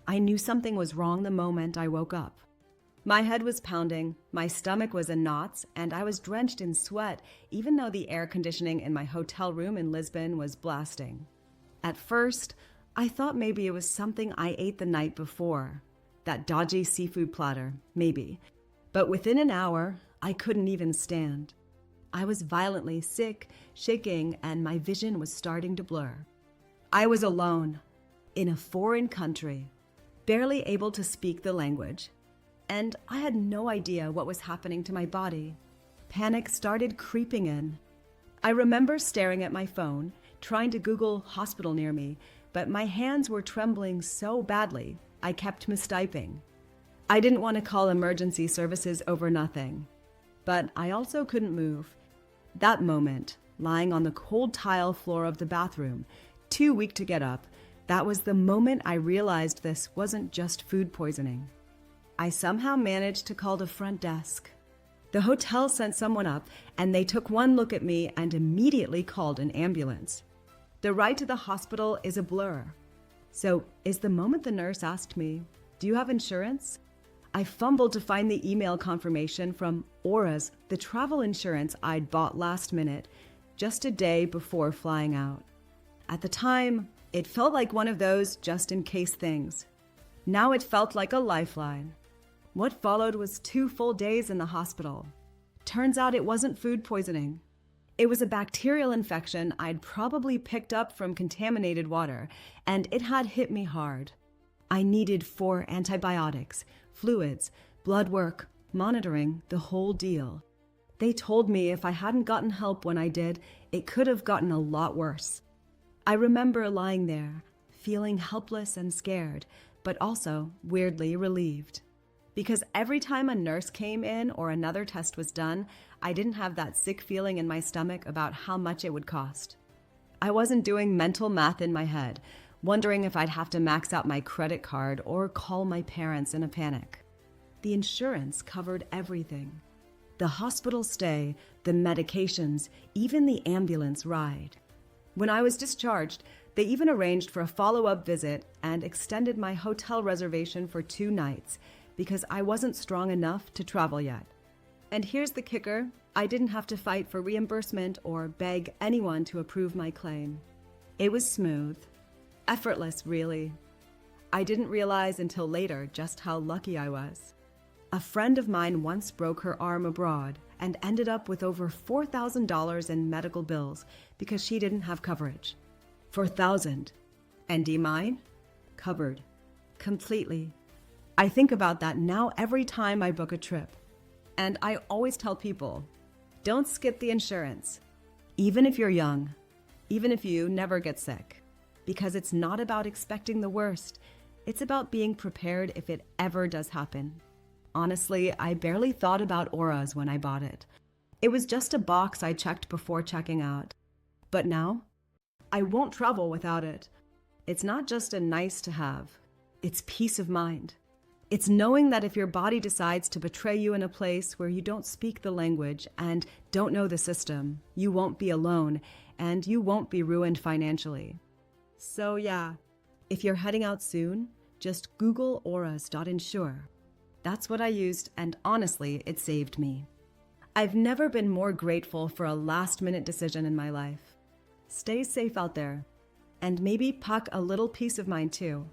I knew something was wrong the moment I woke up. My head was pounding, my stomach was in knots, and I was drenched in sweat even though the air conditioning in my hotel room in Lisbon was blasting. At first, I thought maybe it was something I ate the night before. That dodgy seafood platter, maybe. But within an hour, I couldn't even stand. I was violently sick, shaking, and my vision was starting to blur. I was alone, in a foreign country, barely able to speak the language. And I had no idea what was happening to my body. Panic started creeping in. I remember staring at my phone, trying to Google hospital near me, but my hands were trembling so badly, I kept mistyping. I didn't want to call emergency services over nothing, but I also couldn't move. That moment, lying on the cold tile floor of the bathroom, too weak to get up, that was the moment I realized this wasn't just food poisoning. I somehow managed to call the front desk. The hotel sent someone up, and they took one look at me and immediately called an ambulance. The ride to the hospital is a blur. So is the moment the nurse asked me, "Do you have insurance?" I fumbled to find the email confirmation from Aura's, the travel insurance I'd bought last minute, just a day before flying out. At the time, it felt like one of those just-in-case things. Now it felt like a lifeline. What followed was 2 full days in the hospital. Turns out it wasn't food poisoning. It was a bacterial infection I'd probably picked up from contaminated water, and it had hit me hard. I needed 4 antibiotics, fluids, blood work, monitoring, the whole deal. They told me if I hadn't gotten help when I did, it could have gotten a lot worse. I remember lying there, feeling helpless and scared, but also weirdly relieved. Because every time a nurse came in or another test was done, I didn't have that sick feeling in my stomach about how much it would cost. I wasn't doing mental math in my head, wondering if I'd have to max out my credit card or call my parents in a panic. The insurance covered everything. The hospital stay, the medications, even the ambulance ride. When I was discharged, they even arranged for a follow-up visit and extended my hotel reservation for 2 nights because I wasn't strong enough to travel yet. And here's the kicker, I didn't have to fight for reimbursement or beg anyone to approve my claim. It was smooth. Effortless, really. I didn't realize until later just how lucky I was. A friend of mine once broke her arm abroad and ended up with over $4,000 in medical bills because she didn't have coverage. 4,000. And mine? Covered. Completely. I think about that now every time I book a trip. And I always tell people, don't skip the insurance. Even if you're young. Even if you never get sick. Because it's not about expecting the worst. It's about being prepared if it ever does happen. Honestly, I barely thought about Aura's when I bought it. It was just a box I checked before checking out. But now, I won't travel without it. It's not just a nice to have. It's peace of mind. It's knowing that if your body decides to betray you in a place where you don't speak the language and don't know the system, you won't be alone and you won't be ruined financially. So yeah, if you're heading out soon, just Google auras.insure. That's what I used, and honestly, it saved me. I've never been more grateful for a last-minute decision in my life. Stay safe out there, and maybe pack a little peace of mind too.